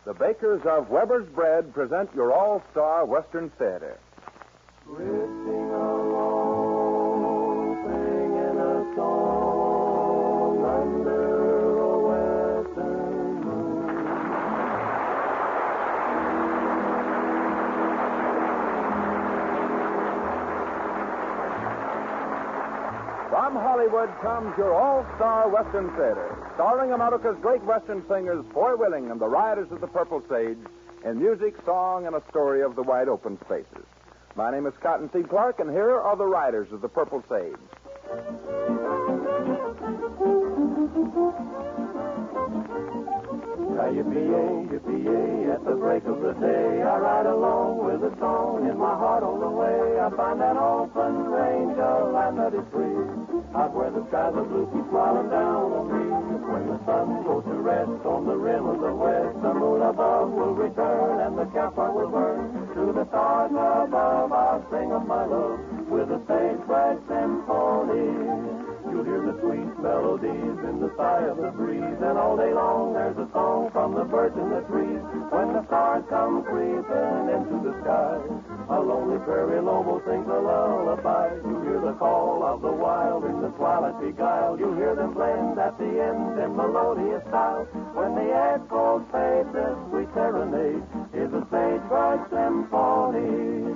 The bakers of Weber's Bread present your all-star Western Theater. Drifting along, singing a song under a western moon. From Hollywood comes your all-star Western Theater, starring America's great Western singers Foy Willing and the Riders of the Purple Sage in music, song, and a story of the wide open spaces. My name is Cottonseed Clark, and here are the Riders of the Purple Sage. Yippee-yay, yippee-yay, at the break of the day, I ride along with a song in my heart on the way. I find that open range of land that is free, out where the skies of blue keep smiling down on me. When the sun goes to rest on the rim of the west, the moon above will return and the campfire will burn. To the stars above I'll sing of my love with a sage-bright symphony. You'll hear the sweet melodies in the sigh of the breeze, and all day long there's a song from the birds in the trees. When the stars come creeping into the sky, a lonely prairie lobo sings a lullaby. You hear the call of the wild in the twilight beguiled. You hear them blend at the end in melodious style. When the echoes fade, this sweet serenade is a sage-bright symphony.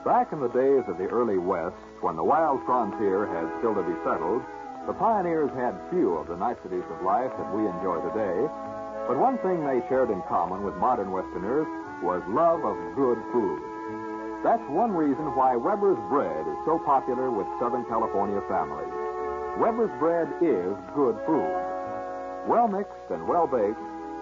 Back in the days of the early West, when the wild frontier had still to be settled, the pioneers had few of the niceties of life that we enjoy today. But one thing they shared in common with modern Westerners was love of good food. That's one reason why Weber's Bread is so popular with Southern California families. Weber's Bread is good food. Well mixed and well baked,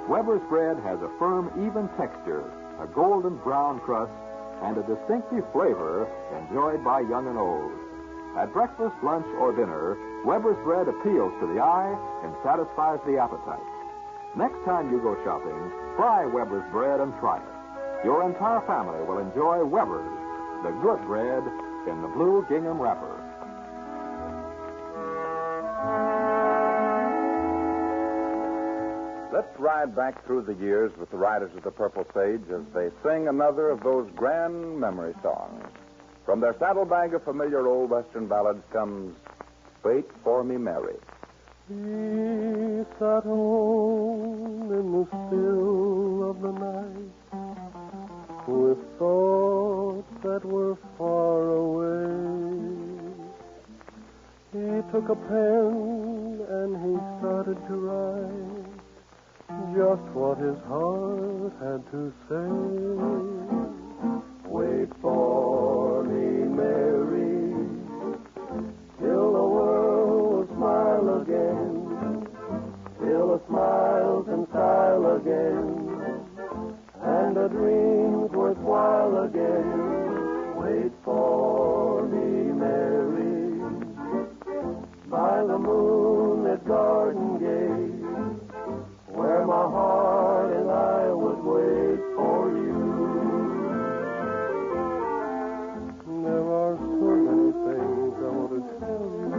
Weber's Bread has a firm, even texture, a golden brown crust, and a distinctive flavor enjoyed by young and old. At breakfast, lunch, or dinner, Weber's Bread appeals to the eye and satisfies the appetite. Next time you go shopping, try Weber's Bread and try it. Your entire family will enjoy Weber's, the good bread in the blue gingham wrapper. Let's ride back through the years with the Riders of the Purple Sage as they sing another of those grand memory songs. From their saddlebag of familiar old Western ballads comes Wait for Me, Mary. He sat alone in the still of the night with thoughts that were far away. He took a pen and he started to write just what his heart had to say. Wait for me, Mary, till the world will smile again, till a smile can style again, and a dream's worthwhile again. Wait for me, Mary, by the moonlit garden gate, where my heart and I would wait for you. There are so many things I want to tell you,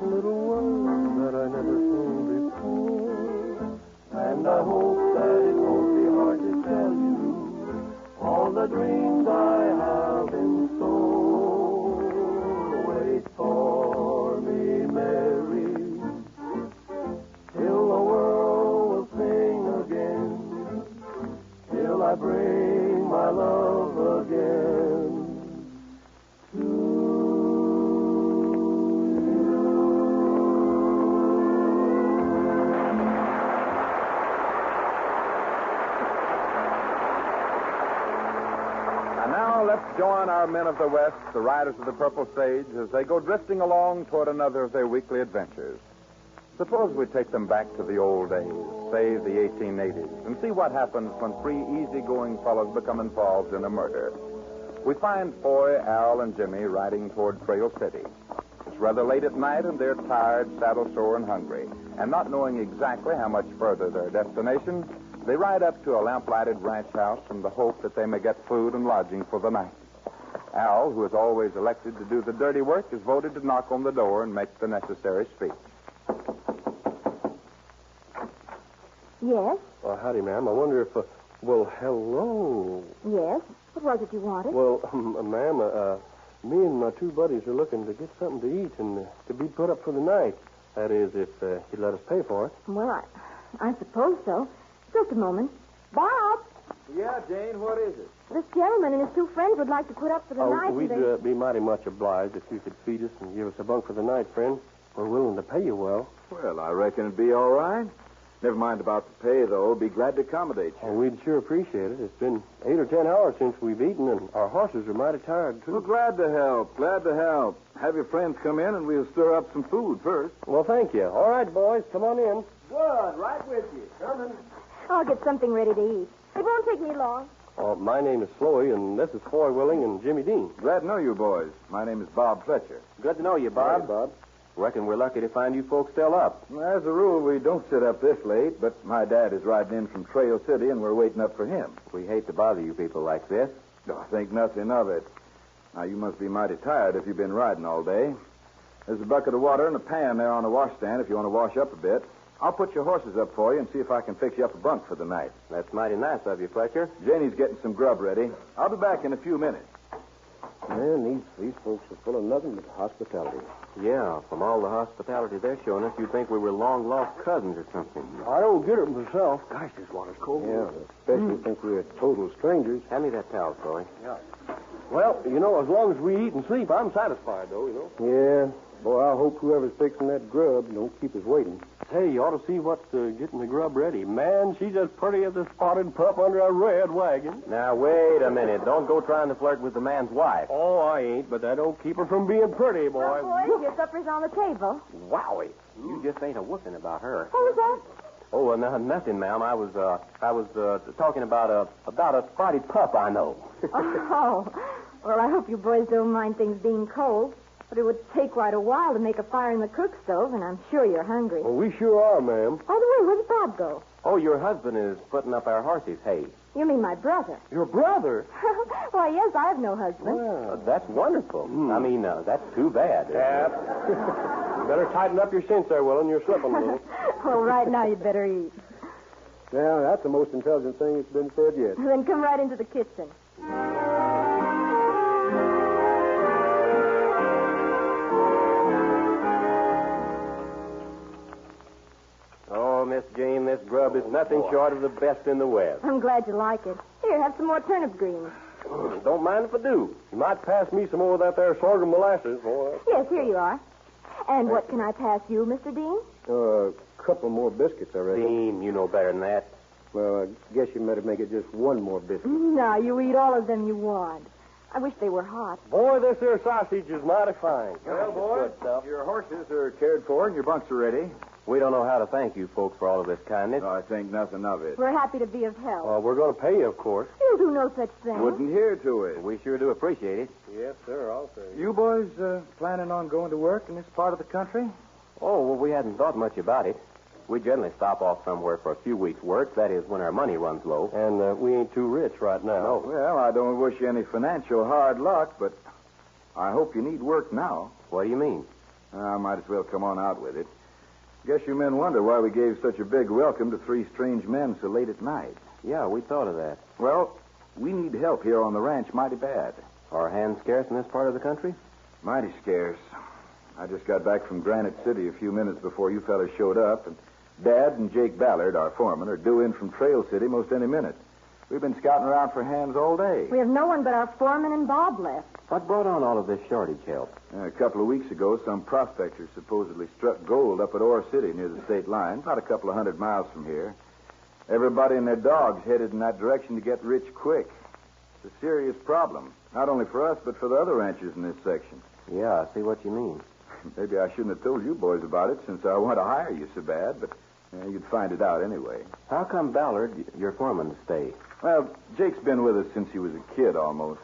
little ones that I never told before, and I hope that it won't be hard to tell you all the dreams I have in store. Wait for me, Mary, till the world I bring my love again to you. And now let's join our men of the West, the Riders of the Purple Sage, as they go drifting along toward another of their weekly adventures. Suppose we take them back to the old days. save the 1880s and see what happens when three easygoing fellows become involved in a murder. We find Foy, Al, and Jimmy riding toward Trail City. It's rather late at night, and they're tired, saddle-sore, and hungry. And not knowing exactly how much further their destination, they ride up to a lamp-lighted ranch house in the hope that they may get food and lodging for the night. Al, who is always elected to do the dirty work, is voted to knock on the door and make the necessary speech. Yes? Howdy, ma'am. I wonder if, hello. Yes? What was it you wanted? Well, ma'am, me and my two buddies are looking to get something to eat and to be put up for the night. That is, if you'd let us pay for it. Well, I suppose so. Just a moment. Bob! Yeah, Jane, what is it? This gentleman and his two friends would like to put up for the night. We'd be mighty much obliged if you could feed us and give us a bunk for the night, friend. We're willing to pay you well. Well, I reckon it'd be all right. Never mind about the pay, though. Be glad to accommodate you. Oh, we'd sure appreciate it. It's been 8 or 10 hours since we've eaten, and our horses are mighty tired, too. Well, glad to help. Glad to help. Have your friends come in, and we'll stir up some food first. Well, thank you. All right, boys, come on in. Good. Right with you. Coming. I'll get something ready to eat. It won't take me long. My name is Sloey, and this is Foy Willing and Jimmy Dean. Glad to know you, boys. My name is Bob Fletcher. Good to know you, Bob. Hi, Bob. Reckon we're lucky to find you folks still up. As a rule, we don't sit up this late, but my dad is riding in from Trail City, and we're waiting up for him. We hate to bother you people like this. Oh, think nothing of it. Now, you must be mighty tired if you've been riding all day. There's a bucket of water and a pan there on the washstand if you want to wash up a bit. I'll put your horses up for you and see if I can fix you up a bunk for the night. That's mighty nice of you, Fletcher. Janie's getting some grub ready. I'll be back in a few minutes. Man, these folks are full of nothing but hospitality. Yeah, from all the hospitality they're showing us, you'd think we were long-lost cousins or something. I don't get it myself. Gosh, this water's cold. Yeah, especially since we're total strangers. Hand me that towel, Troy. Yeah. Well, as long as we eat and sleep, I'm satisfied, though, Yeah. Boy, I hope whoever's fixing that grub don't keep us waiting. Hey, you ought to see what's getting the grub ready. Man, she's as pretty as a spotted pup under a red wagon. Now, wait a minute. Don't go trying to flirt with the man's wife. Oh, I ain't, but that don't keep her from being pretty, boy. Well, boys, your supper's on the table. Wowie. You just ain't a-whooping about her. What was that? Oh, nothing, ma'am. I was talking about a spotted pup I know. Oh. Well, I hope you boys don't mind things being cold. But it would take quite a while to make a fire in the cook stove, and I'm sure you're hungry. Well, we sure are, ma'am. By the way, where did Bob go? Oh, your husband is putting up our horses' hay. You mean my brother? Your brother? Why, yes, I have no husband. Well, that's wonderful. I mean, that's too bad. Yeah. You better tighten up your cinch there, Willen. You're slipping a little. Well, right now you'd better eat. Yeah, that's the most intelligent thing that's been said yet. Then come right into the kitchen. Miss Jane, this grub is nothing short of the best in the West. I'm glad you like it. Here, have some more turnip greens. Don't mind if I do. You might pass me some more of that there sorghum molasses, boy. Yes, here you are. And what can I pass you, Mr. Dean? A couple more biscuits, I reckon. Dean, you know better than that. Well, I guess you better make it just one more biscuit. No, you eat all of them you want. I wish they were hot. Boy, this here sausage is mighty fine. Well, boys, your horses are cared for and your bunks are ready. We don't know how to thank you folks for all of this kindness. No, I think nothing of it. We're happy to be of help. Well, we're going to pay you, of course. You'll do no such thing. Wouldn't hear to it. We sure do appreciate it. Yes, sir, I'll say. You boys planning on going to work in this part of the country? Oh, well, we hadn't thought much about it. We generally stop off somewhere for a few weeks' work. That is, when our money runs low. And we ain't too rich right now. No. Well, I don't wish you any financial hard luck, but I hope you need work now. What do you mean? I might as well come on out with it. Guess you men wonder why we gave such a big welcome to three strange men so late at night. Yeah, we thought of that. Well, we need help here on the ranch mighty bad. Are hands scarce in this part of the country? Mighty scarce. I just got back from Granite City a few minutes before you fellas showed up, and Dad and Jake Ballard, our foreman, are due in from Trail City most any minute. We've been scouting around for hands all day. We have no one but our foreman and Bob left. What brought on all of this shortage help? A couple of weeks ago, some prospectors supposedly struck gold up at Ore City near the state line, about a couple of 100 miles from here. Everybody and their dogs headed in that direction to get rich quick. It's a serious problem, not only for us, but for the other ranchers in this section. Yeah, I see what you mean. Maybe I shouldn't have told you boys about it since I want to hire you so bad, but Yeah, you'd find it out anyway. How come Ballard, your foreman, to stay? Well, Jake's been with us since he was a kid, almost.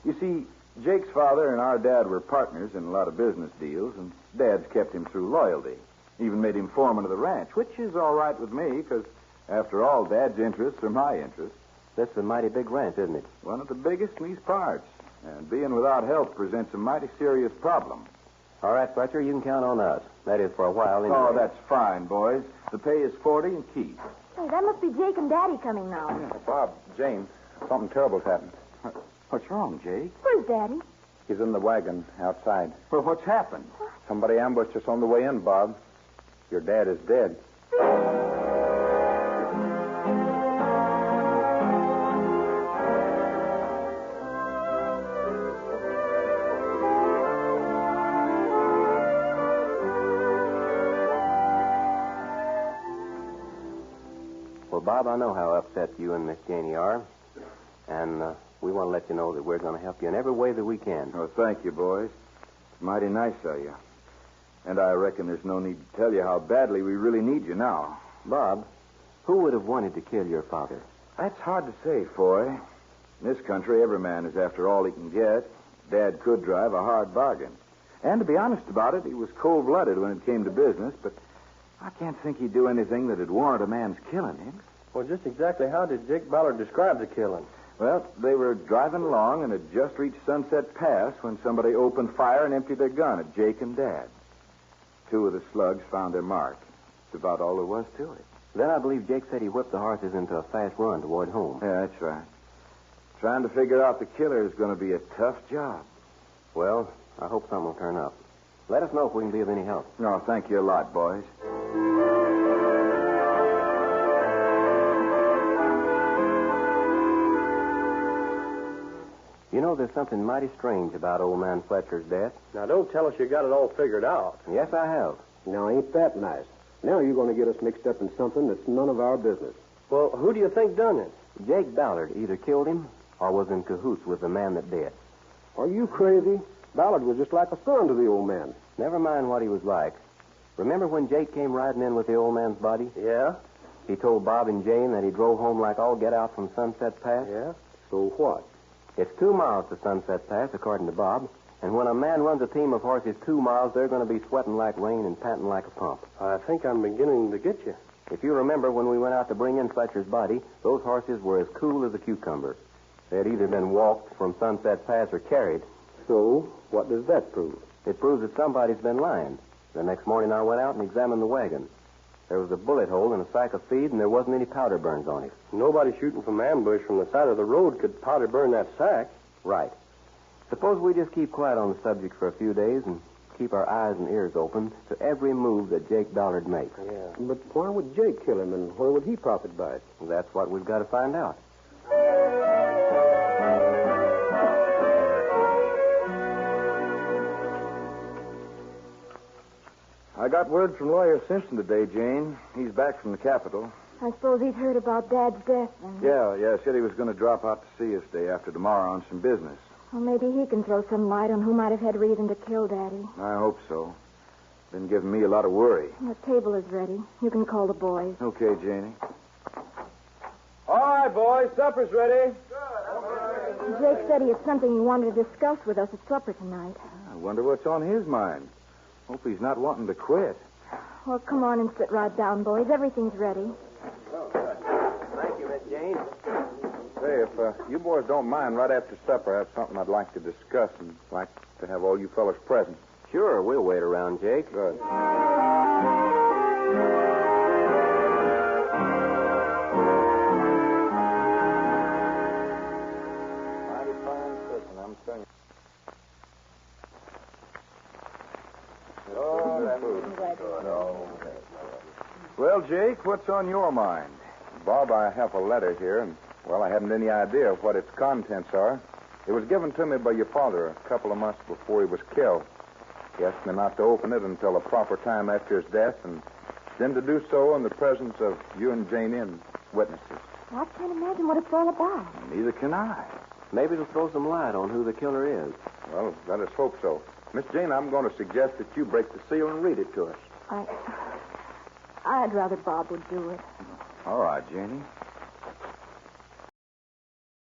You see, Jake's father and our dad were partners in a lot of business deals, and Dad's kept him through loyalty. Even made him foreman of the ranch, which is all right with me, because, after all, Dad's interests are my interests. That's a mighty big ranch, isn't it? One of the biggest in these parts. And being without help presents a mighty serious problem. All right, Fletcher, you can count on us. That is, for a while, anyway. Oh, that's fine, boys. The pay is 40 and keep. Hey, that must be Jake and Daddy coming now. Bob, Jane, something terrible's happened. What's wrong, Jake? Where's Daddy? He's in the wagon outside. Well, what's happened? Somebody ambushed us on the way in, Bob. Your dad is dead. Well, Bob, I know how upset you and Miss Janey are. And we want to let you know that we're going to help you in every way that we can. Oh, thank you, boys. Mighty nice of you. And I reckon there's no need to tell you how badly we really need you now. Bob, who would have wanted to kill your father? That's hard to say, Foy. In this country, every man is after all he can get. Dad could drive a hard bargain. And to be honest about it, he was cold-blooded when it came to business, but I can't think he'd do anything that'd warrant a man's killing him. Well, just exactly how did Jake Ballard describe the killing? Well, they were driving along and had just reached Sunset Pass when somebody opened fire and emptied their gun at Jake and Dad. 2 of the slugs found their mark. That's about all there was to it. Then I believe Jake said he whipped the horses into a fast run toward home. Yeah, that's right. Trying to figure out the killer is going to be a tough job. Well, I hope something will turn up. Let us know if we can be of any help. No, thank you a lot, boys. You know, there's something mighty strange about old man Fletcher's death. Now, don't tell us you got it all figured out. Yes, I have. Now, ain't that nice? Now you're going to get us mixed up in something that's none of our business. Well, who do you think done it? Jake Ballard either killed him or was in cahoots with the man that did. Are you crazy? Ballard was just like a son to the old man. Never mind what he was like. Remember when Jake came riding in with the old man's body? Yeah? He told Bob and Jane that he drove home like all get out from Sunset Pass? Yeah? So what? It's 2 miles to Sunset Pass, according to Bob. And when a man runs a team of horses 2 miles, they're going to be sweating like rain and panting like a pump. I think I'm beginning to get you. If you remember when we went out to bring in Fletcher's body, those horses were as cool as a cucumber. They had either been walked from Sunset Pass or carried. So, what does that prove? It proves that somebody's been lying. The next morning I went out and examined the wagon. There was a bullet hole in a sack of feed, and there wasn't any powder burns on it. Nobody shooting from ambush from the side of the road could powder burn that sack. Right. Suppose we just keep quiet on the subject for a few days and keep our eyes and ears open to every move that Jake Ballard makes. Yeah. But why would Jake kill him, and where would he profit by it? That's what we've got to find out. I got word from Lawyer Simpson today, Jane. He's back from the capital. I suppose he's heard about Dad's death, then. Yeah, said he was going to drop out to see us day after tomorrow on some business. Well, maybe he can throw some light on who might have had reason to kill Daddy. I hope so. Been giving me a lot of worry. The table is ready. You can call the boys. Okay, Janie. All right, boys, supper's ready. Jake said he had something he wanted to discuss with us at supper tonight. I wonder what's on his mind. Hope he's not wanting to quit. Well, come on and sit right down, boys. Everything's ready. Thank you, Miss Jane. Say, if you boys don't mind, right after supper, I have something I'd like to discuss and like to have all you fellas present. Sure, we'll wait around, Jake. Good. Mighty fine cooking, I'm telling you. Well, Jake, what's on your mind? Bob, I have a letter here, and, well, I haven't any idea of what its contents are. It was given to me by your father a couple of months before he was killed. He asked me not to open it until a proper time after his death, and then to do so in the presence of you and Janie and witnesses. I can't imagine what it's all about. Neither can I. Maybe it'll throw some light on who the killer is. Well, let us hope so. Miss Jane, I'm going to suggest that you break the seal and read it to us. I'd rather Bob would do it. All right, Janie.